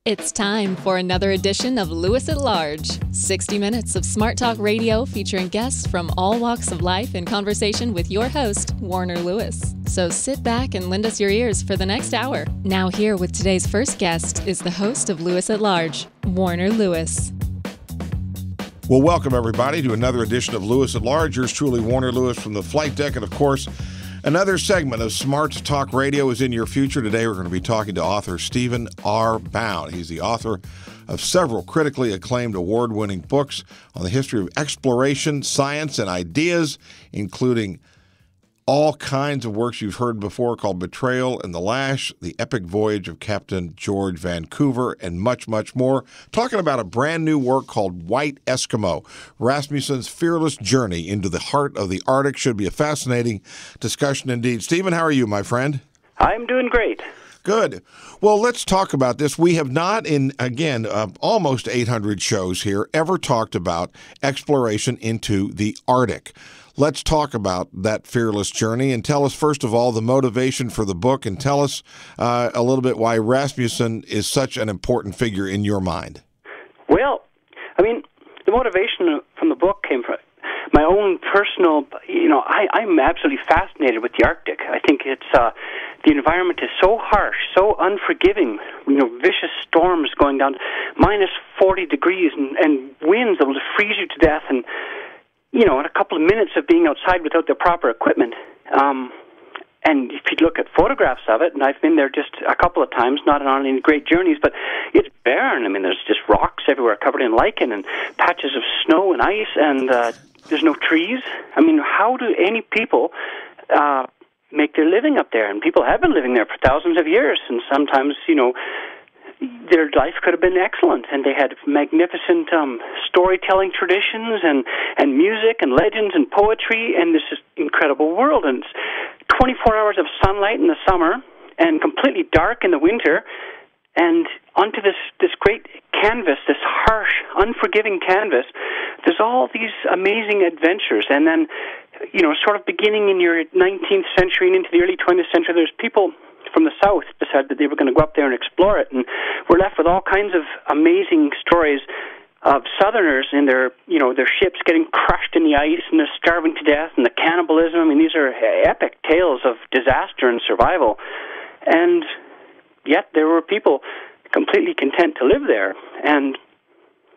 It's time for another edition of Lewis at Large, 60 minutes of smart talk radio featuring guests from all walks of life in conversation with your host, Warner Lewis. So sit back and lend us your ears for the next hour. Now here with today's first guest is the host of Lewis at Large, Warner Lewis. Well, welcome everybody to another edition of Lewis at Large. Yours truly, Warner Lewis from the flight deck, and of course, another segment of Smart Talk Radio is in your future. Today we're going to be talking to author Stephen R. Bound. He's the author of several critically acclaimed award-winning books on the history of exploration, science, and ideas, including all kinds of works you've heard before called Betrayal and the Lash, The Epic Voyage of Captain George Vancouver, and much, much more. Talking about a brand new work called White Eskimo. Rasmussen's fearless journey into the heart of the Arctic should be a fascinating discussion indeed. Stephen, how are you, my friend? I'm doing great. Good. Well, let's talk about this. We have not, in, again, almost 800 shows here, ever talked about exploration into the Arctic. Let's talk about that fearless journey and tell us, first of all, the motivation for the book, and tell us a little bit why Rasmussen is such an important figure in your mind. Well, I mean, the motivation from the book came from my own personal, I'm absolutely fascinated with the Arctic. I think it's, the environment is so harsh, so unforgiving, vicious storms going down minus 40 degrees and winds that will freeze you to death, and in a couple of minutes of being outside without the proper equipment. And if you look at photographs of it, and I've been there just a couple of times, not on any great journeys, but it's barren. I mean, there's just rocks everywhere covered in lichen and patches of snow and ice, and there's no trees. I mean, how do any people make their living up there? And people have been living there for thousands of years, and sometimes, their life could have been excellent, and they had magnificent storytelling traditions and music and legends and poetry, and this is incredible world. And it's 24 hours of sunlight in the summer and completely dark in the winter, and onto this great canvas, this harsh, unforgiving canvas, there's all these amazing adventures. And then, sort of beginning in your 19th century and into the early 20th century, there's people from the south decided that they were going to go up there and explore it, and we're left with all kinds of amazing stories of Southerners in their ships getting crushed in the ice, and they're starving to death, and the cannibalism. I mean, these are epic tales of disaster and survival, and yet there were people completely content to live there, and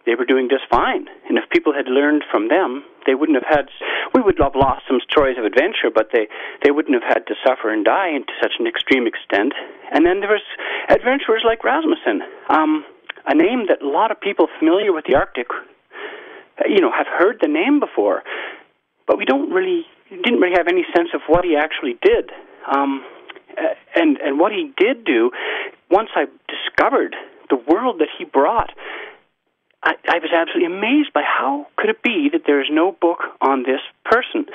they were doing just fine. And if people had learned from them, they wouldn't have had, we would have lost some stories of adventure, but they wouldn't have had to suffer and die to such an extreme extent. And then there was adventurers like Rasmussen, a name that a lot of people familiar with the Arctic, have heard the name before, but didn't really have any sense of what he actually did. And what he did do, once I discovered the world that he brought, I was absolutely amazed by how could it be that there is no book on this person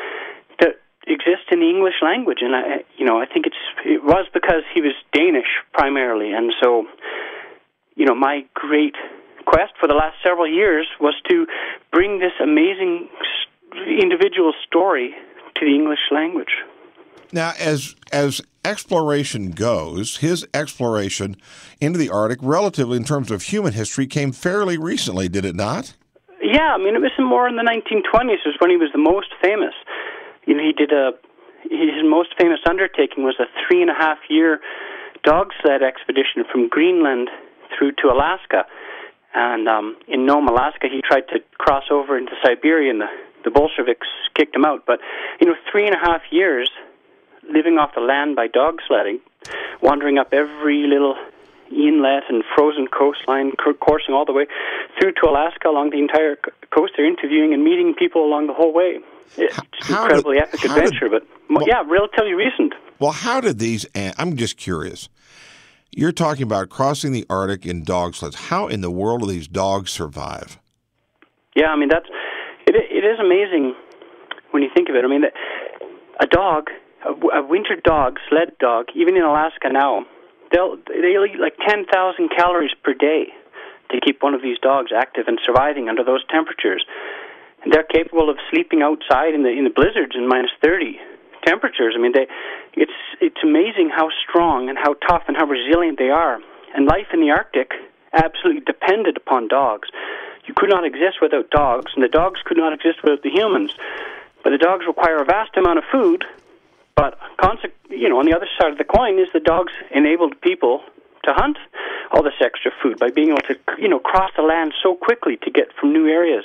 that exists in the English language. And I think it was because he was Danish primarily, and so my great quest for the last several years was to bring this amazing individual story to the English language. Now, as exploration goes, his exploration into the Arctic, relatively in terms of human history, came fairly recently, did it not? Yeah, I mean, it was more in the 1920s was when he was the most famous. He did his most famous undertaking was a 3.5-year dog sled expedition from Greenland through to Alaska. And in Nome, Alaska, he tried to cross over into Siberia, and the Bolsheviks kicked him out. But, 3.5 years living off the land by dog sledding, wandering up every little inlet and frozen coastline, coursing all the way through to Alaska along the entire coast. They're interviewing and meeting people along the whole way. It's an incredibly epic adventure, but relatively recent. Well, how did these, I'm just curious, you're talking about crossing the Arctic in dog sleds. How in the world do these dogs survive? Yeah, I mean, it is amazing when you think of it. I mean, a dog, a winter dog, sled dog, even in Alaska now, they'll eat like 10,000 calories per day to keep one of these dogs active and surviving under those temperatures. And they're capable of sleeping outside in the blizzards in minus 30 temperatures. I mean, it's amazing how strong and how tough and how resilient they are. And life in the Arctic absolutely depended upon dogs. You could not exist without dogs, and the dogs could not exist without the humans. But the dogs require a vast amount of food, but on the other side of the coin is the dogs enabled people to hunt all this extra food by being able to, cross the land so quickly to get from new areas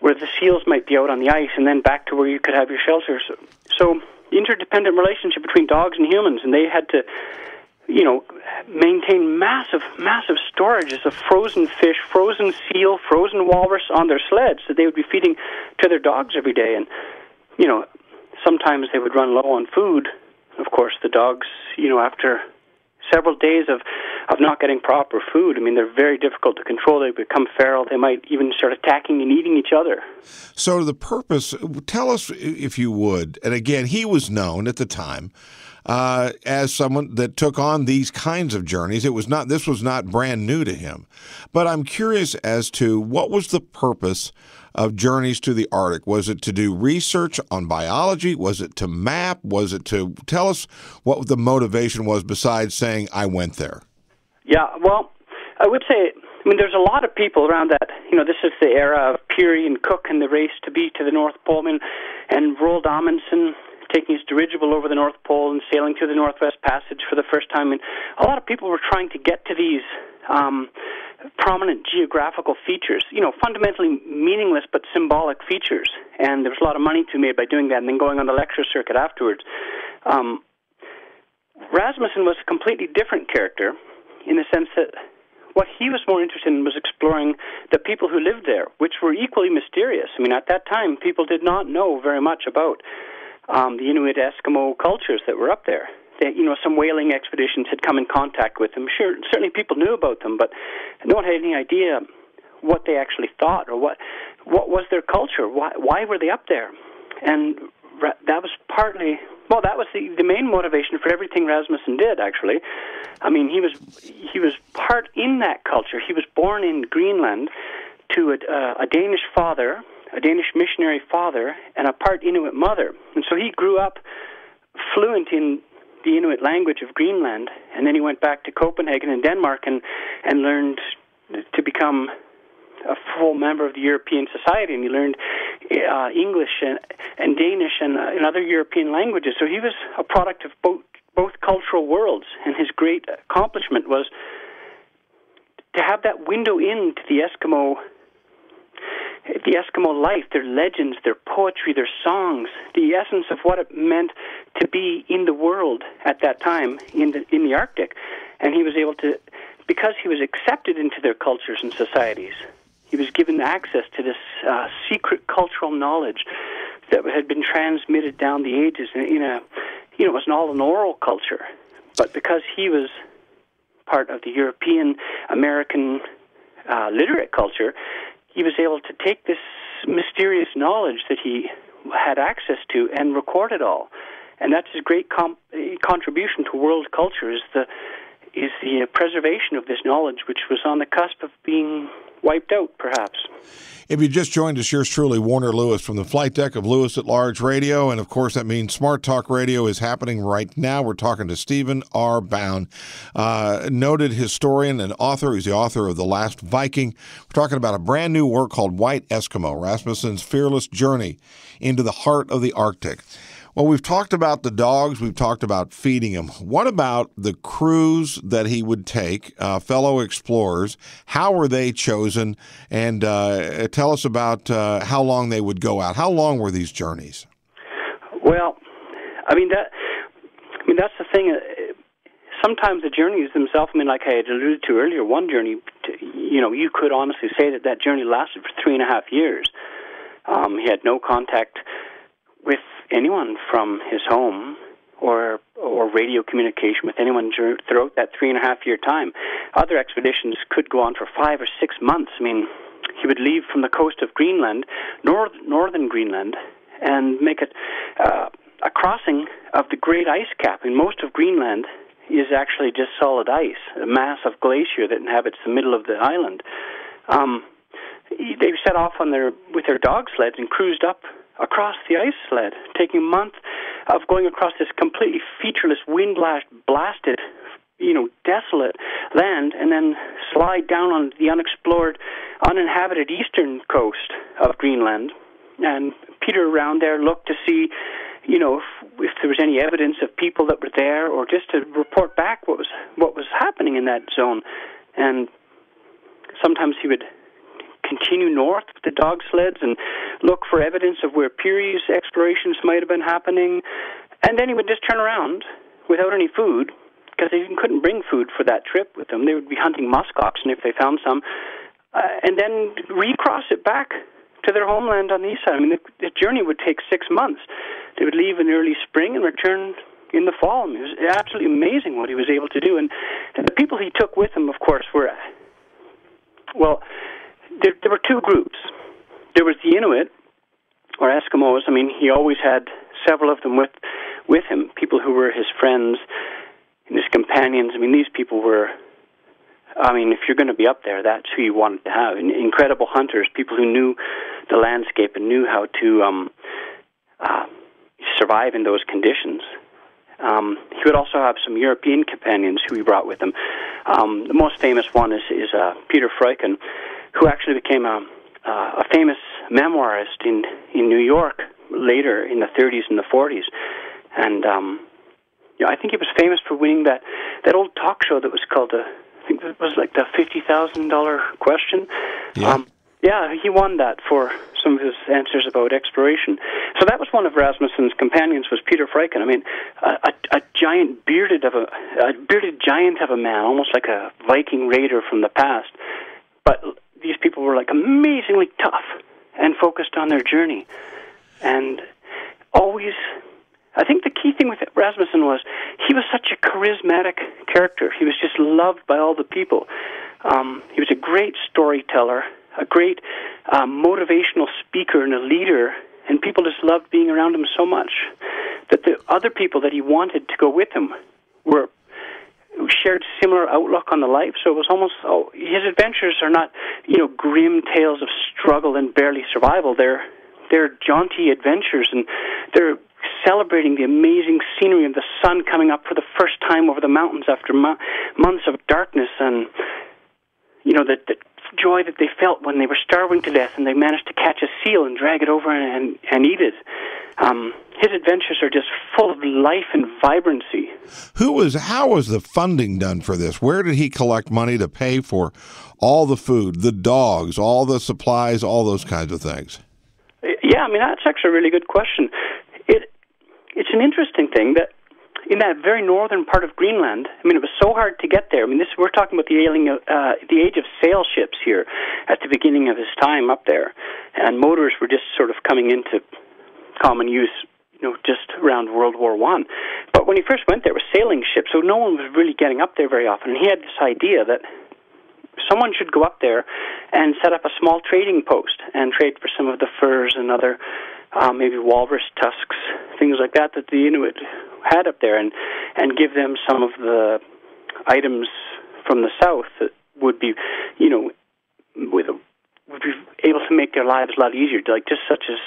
where the seals might be out on the ice and then back to where you could have your shelters. So interdependent relationship between dogs and humans, and they had to, maintain massive storages of frozen fish, frozen seal, frozen walrus on their sleds that they would be feeding to their dogs every day. And, sometimes they would run low on food. Of course, the dogs, after several days of not getting proper food, they're very difficult to control. They become feral. They might even start attacking and eating each other. So the purpose, tell us if you would, and again, he was known at the time as someone that took on these kinds of journeys. This was not brand new to him. But I'm curious as to what was the purpose of journeys to the Arctic? Was it to do research on biology? Was it to map? Was it to tell us what the motivation was besides saying, I went there? Yeah, well, I would say, there's a lot of people around that. This is the era of Peary and Cook and the race to be to the North Pole, and Roald Amundsen taking his dirigible over the North Pole and sailing through the Northwest Passage for the first time. And a lot of people were trying to get to these prominent geographical features, fundamentally meaningless but symbolic features. And there was a lot of money to be made by doing that and then going on the lecture circuit afterwards. Rasmussen was a completely different character in the sense that what he was more interested in was exploring the people who lived there, which were equally mysterious. At that time, people did not know very much about the Inuit Eskimo cultures that were up there. Some whaling expeditions had come in contact with them. Sure, certainly people knew about them, but no one had any idea what they actually thought or what was their culture. Why were they up there? And that was that was the main motivation for everything Rasmussen did, actually. He was part in that culture. He was born in Greenland to a Danish father, a Danish missionary father, and a part Inuit mother. And so he grew up fluent in the Inuit language of Greenland, and then he went back to Copenhagen in Denmark and learned to become a full member of the European Society, and he learned English and Danish and other European languages. So he was a product of both cultural worlds, and his great accomplishment was to have that window into the Eskimo life, their legends, their poetry, their songs, the essence of what it meant to be in the world at that time in the Arctic. And he was able to, because he was accepted into their cultures and societies, he was given access to this secret cultural knowledge that had been transmitted down the ages it was all an oral culture. But because he was part of the European American literate culture, he was able to take this mysterious knowledge that he had access to and record it all. And that's his great contribution to world culture is the preservation of this knowledge, which was on the cusp of being wiped out, perhaps. If you just joined us, yours truly, Warner Lewis, from the flight deck of Lewis at Large Radio. And, of course, that means Smart Talk Radio is happening right now. We're talking to Stephen R. Bound, noted historian and author. He's the author of The Last Viking. We're talking about a brand new work called White Eskimo, Rasmussen's fearless journey into the heart of the Arctic. Well, we've talked about the dogs. We've talked about feeding them. What about the crews that he would take, fellow explorers? How were they chosen? And tell us about how long they would go out. How long were these journeys? Well, that's the thing. Sometimes the journeys themselves, like I had alluded to earlier, one journey, you could honestly say that journey lasted for 3.5 years. He had no contact with anyone from his home or radio communication with anyone throughout that 3.5-year time. Other expeditions could go on for 5 or 6 months. He would leave from the coast of Greenland, northern Greenland, and make it a crossing of the Great Ice Cap. Most of Greenland is actually just solid ice, a massive glacier that inhabits the middle of the island. They set off with their dog sleds and cruised up across the ice sled, taking a month of going across this completely featureless, wind-blasted, desolate land and then slide down on the unexplored, uninhabited eastern coast of Greenland. And Peter around there looked to see, if there was any evidence of people that were there, or just to report back what was happening in that zone. And sometimes he would continue north with the dog sleds and look for evidence of where Peary's explorations might have been happening. And then he would just turn around without any food, because they couldn't bring food for that trip with them. They would be hunting muskoxen if they found some, and then recross it back to their homeland on the east side. I mean, the journey would take 6 months. They would leave in early spring and return in the fall. I mean, it was absolutely amazing what he was able to do. And the people he took with him, of course, were, there were two groups. There was the Inuit, or Eskimos. I mean, he always had several of them with him, people who were his friends and his companions. I mean, these people were, if you're going to be up there, that's who you wanted to have. Incredible hunters, people who knew the landscape and knew how to survive in those conditions. He would also have some European companions who he brought with him. The most famous one is Peter Freuchen, who actually became a famous memoirist in New York later in the 30s and the 40s. And I think he was famous for winning that old talk show that was called, I think it was like the $50,000 question. Yeah. He won that for some of his answers about exploration. So that was one of Rasmussen's companions, was Peter Freuchen. I mean, a giant bearded giant of a man, almost like a Viking raider from the past. But these people were like amazingly tough and focused on their journey. And always, I think the key thing with Rasmussen was he was such a charismatic character. He was just loved by all the people. He was a great storyteller, a great motivational speaker and a leader, and people just loved being around him so much that the other people that he wanted to go with him shared similar outlook on the life. So it was almost, his adventures are not, grim tales of struggle and barely survival. They're jaunty adventures, and they're celebrating the amazing scenery of the sun coming up for the first time over the mountains after months of darkness, and the joy that they felt when they were starving to death and they managed to catch a seal and drag it over and eat it. His adventures are just full of life and vibrancy. How was the funding done for this? Where did he collect money to pay for all the food, the dogs, all the supplies, all those kinds of things? Yeah, that's actually a really good question. It's an interesting thing that in that very northern part of Greenland, it was so hard to get there. We're talking about the age of sail ships here at the beginning of his time up there, and motors were just sort of coming into common use, just around World War I. But when he first went there, it was sailing ships, so no one was really getting up there very often. And he had this idea that someone should go up there and set up a small trading post and trade for some of the furs and other maybe walrus tusks, things like that the Inuit had up there, and give them some of the items from the south that would be, would be able to make their lives a lot easier, like just such as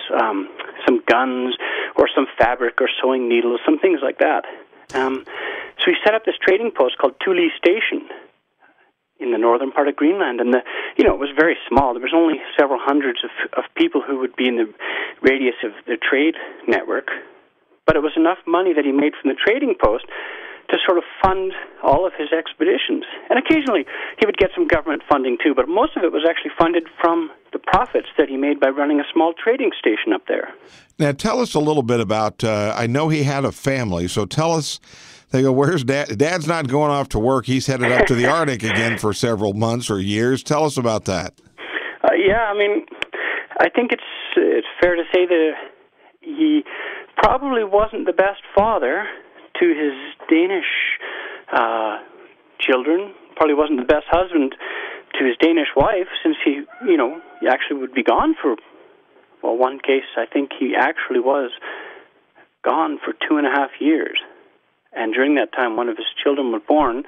some guns or some fabric or sewing needles, some things like that. So he set up this trading post called Thule Station in the northern part of Greenland, and it was very small. There was only several hundreds of people who would be in the radius of the trade network, but it was enough money that he made from the trading post to sort of fund all of his expeditions. And occasionally he would get some government funding too, but most of it was actually funded from the profits that he made by running a small trading station up there. Now tell us a little bit about, I know he had a family, so tell us, they go, where's Dad? Dad's not going off to work. He's headed up to the Arctic again for several months or years. Tell us about that. I think it's fair to say that he probably wasn't the best father to his Danish children. Probably wasn't the best husband to his Danish wife, since he actually would be gone for, one case, I think he actually was gone for 2.5 years. And during that time, one of his children was born,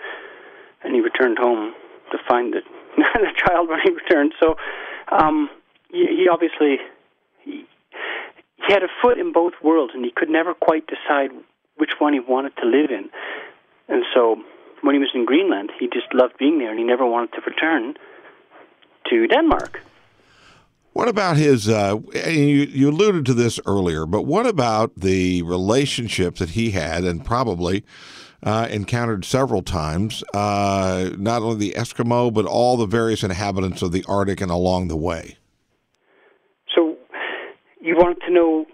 and he returned home to find the child when he returned. So he obviously he had a foot in both worlds, and he could never quite decide which one he wanted to live in. And so when he was in Greenland, he just loved being there, and he never wanted to return to Denmark. What about his, you alluded to this earlier, but what about the relationships that he had and probably encountered several times, not only the Eskimo, but all the various inhabitants of the Arctic and along the way? So you wanted to know...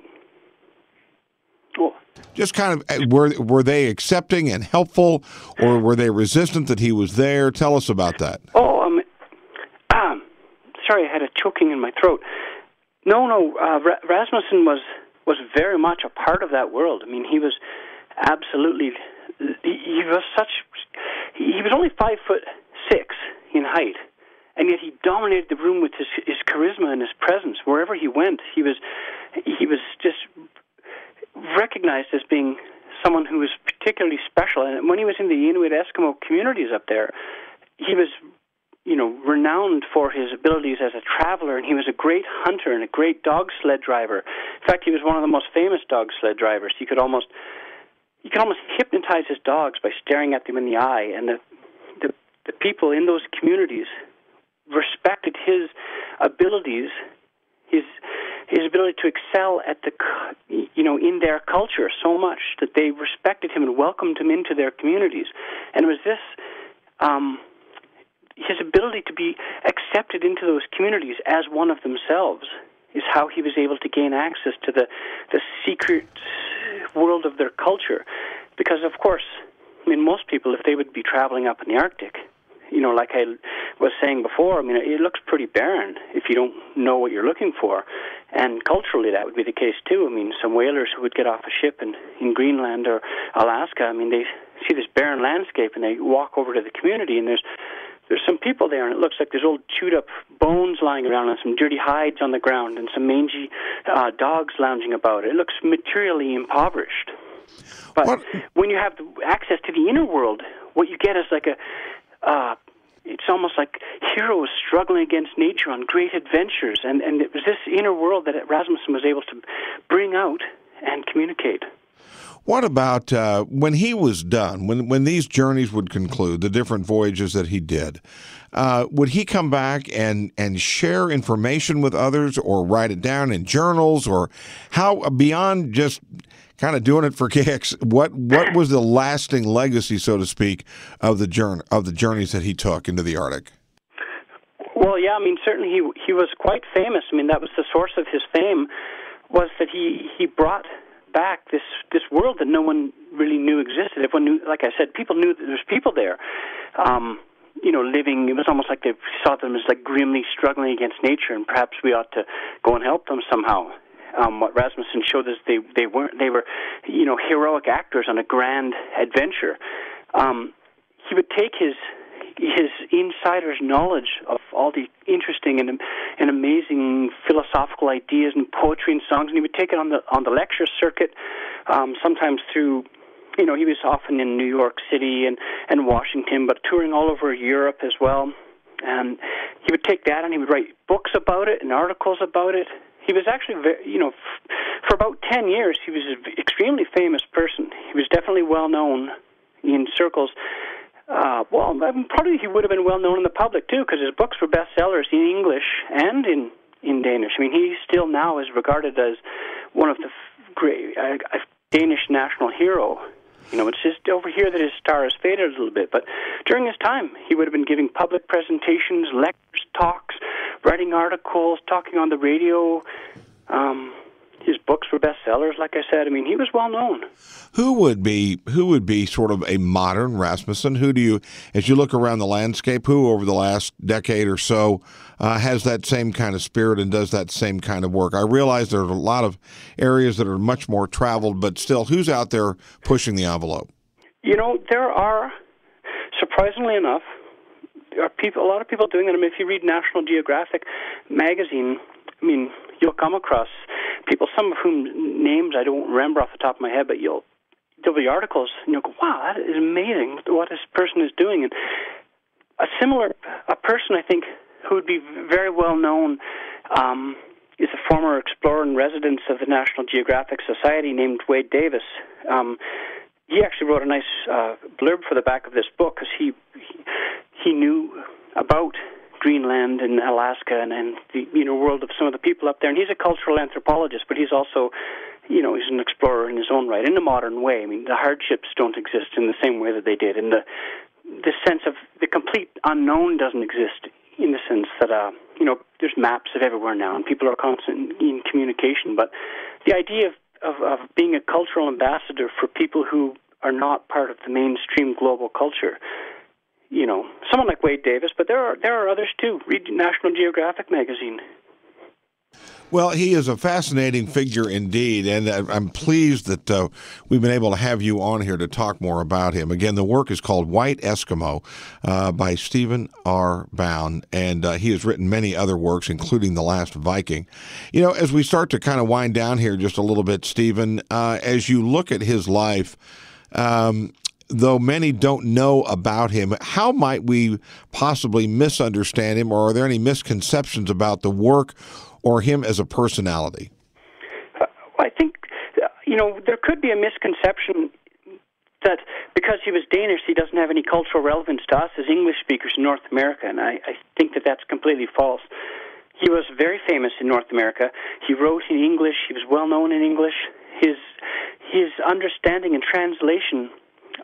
Well, just kind of, were they accepting and helpful, or were they resistant that he was there? Tell us about that. Sorry, I had a choking in my throat. No, Rasmussen was very much a part of that world. I mean, he was absolutely, he was only 5'6" in height, and yet he dominated the room with his charisma and his presence. Wherever he went, he was just recognized as being someone who was particularly special. And when he was in the Inuit Eskimo communities up there, he was, renowned for his abilities as a traveler, and he was a great hunter and a great dog sled driver. In fact, he was one of the most famous dog sled drivers. You could almost hypnotize his dogs by staring at them in the eye, and the people in those communities respected his abilities, his ability to excel at in their culture so much that they respected him and welcomed him into their communities. And it was this, his ability to be accepted into those communities as one of themselves is how he was able to gain access to the secret world of their culture. Because, of course, I mean, most people, if they would be traveling up in the Arctic, like I was saying before, I mean, it looks pretty barren if you don't know what you're looking for. And culturally, that would be the case, too. I mean, some whalers who would get off a ship in Greenland or Alaska, I mean, they see this barren landscape and they walk over to the community, and there's some people there, and it looks like there's old chewed-up bones lying around and some dirty hides on the ground and some mangy dogs lounging about. It looks materially impoverished. But when you have access to the inner world, what you get is like it's almost like heroes struggling against nature on great adventures. And it was this inner world that Rasmussen was able to bring out and communicate. What about when he was done, when these journeys would conclude, the different voyages that he did, would he come back and share information with others or write it down in journals, or how, beyond just kind of doing it for kicks, what was the lasting legacy, so to speak, of the journeys that he took into the Arctic? Well, yeah, I mean, certainly he was quite famous. I mean, that was the source of his fame, was that he brought back this world that no one really knew existed. Everyone knew, like I said, people knew that there was people there, living. It was almost like they saw them as like grimly struggling against nature, and perhaps we ought to go and help them somehow. What Rasmussen showed us, they were heroic actors on a grand adventure. He would take his insider's knowledge of all the interesting and amazing philosophical ideas and poetry and songs, and he would take it on the lecture circuit, sometimes through, he was often in New York City and Washington, but touring all over Europe as well. And he would take that and he would write books about it and articles about it. He was actually, for about 10 years, he was an extremely famous person. He was definitely well known in circles. Probably he would have been well known in the public, too, because his books were bestsellers in English and in Danish. I mean, he still now is regarded as one of the great Danish national hero. It's just over here that his star has faded a little bit. But during his time, he would have been giving public presentations, lectures, talks, writing articles, talking on the radio. His books were bestsellers, like I said. I mean, he was well known. Who would be sort of a modern Rasmussen? Who do you, as you look around the landscape, who over the last decade or so has that same kind of spirit and does that same kind of work? I realize there are a lot of areas that are much more traveled, but still, who's out there pushing the envelope? There are, surprisingly enough, a lot of people doing it. I mean, if you read National Geographic magazine, I mean, you'll come across people, some of whom names I don't remember off the top of my head, but there'll be articles, and you'll go, wow, that is amazing what this person is doing. And a person, I think, who would be very well known is a former explorer in residence of the National Geographic Society named Wade Davis. he actually wrote a nice blurb for the back of this book because he knew about Greenland and Alaska and the world of some of the people up there. And he's a cultural anthropologist, but he's also, he's an explorer in his own right, in a modern way. I mean, the hardships don't exist in the same way that they did, and the sense of the complete unknown doesn't exist in the sense that, there's maps of everywhere now, and people are constantly in communication. But the idea of being a cultural ambassador for people who are not part of the mainstream global culture, someone like Wade Davis, but there are others too. Read National Geographic magazine. Well, he is a fascinating figure indeed, and I'm pleased that we've been able to have you on here to talk more about him. Again, the work is called White Eskimo by Stephen R. Bown, and he has written many other works, including The Last Viking. As we start to kind of wind down here just a little bit, Stephen, as you look at his life, though many don't know about him, how might we possibly misunderstand him, or are there any misconceptions about the work or him as a personality? I think, there could be a misconception that because he was Danish, he doesn't have any cultural relevance to us as English speakers in North America, and I think that that's completely false. He was very famous in North America. He wrote in English. He was well known in English. His understanding and translation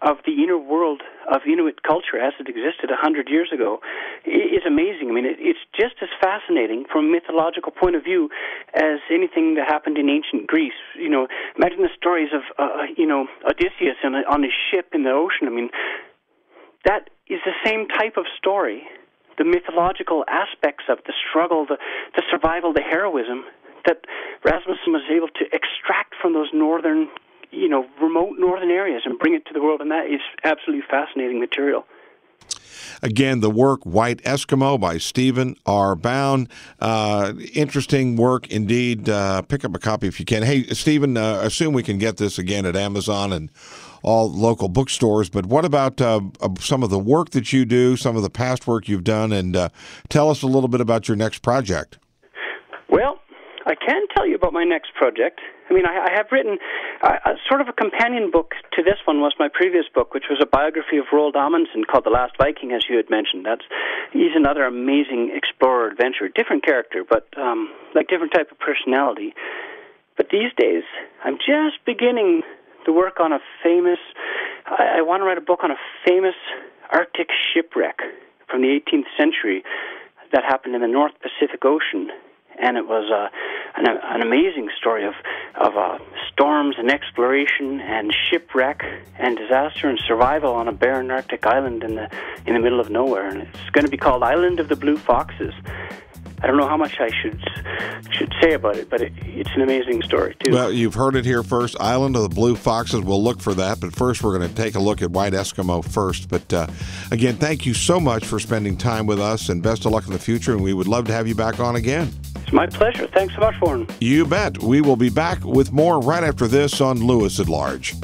of the inner world of Inuit culture as it existed 100 years ago is amazing. I mean, it's just as fascinating from a mythological point of view as anything that happened in ancient Greece. Imagine the stories of, Odysseus on his ship in the ocean. I mean, that is the same type of story. The mythological aspects of the struggle, the survival, the heroism that Rasmussen was able to extract from those remote northern areas and bring it to the world, and that is absolutely fascinating material. Again, the work White Eskimo by Stephen R. Bown. Interesting work indeed. Pick up a copy if you can. Hey, Stephen, assume we can get this again at Amazon and all local bookstores, but what about some of the work that you do, some of the past work you've done, and tell us a little bit about your next project. Well, I can tell you about my next project. I mean, I have written sort of a companion book to this one was my previous book, which was a biography of Roald Amundsen called The Last Viking, as you had mentioned. He's another amazing explorer, adventurer, different character, but different type of personality. But these days, I'm just beginning to work on I want to write a book on a famous Arctic shipwreck from the 18th century that happened in the North Pacific Ocean. And it was an amazing story of storms and exploration and shipwreck and disaster and survival on a barren Arctic island in the middle of nowhere. And it's going to be called Island of the Blue Foxes. I don't know how much I should say about it, but it's an amazing story, too. Well, you've heard it here first. Island of the Blue Foxes. We'll look for that, but first we're going to take a look at White Eskimo first. But again, thank you so much for spending time with us, and best of luck in the future, and we would love to have you back on again. It's my pleasure. Thanks so much, Warren. You bet. We will be back with more right after this on Lewis at Large.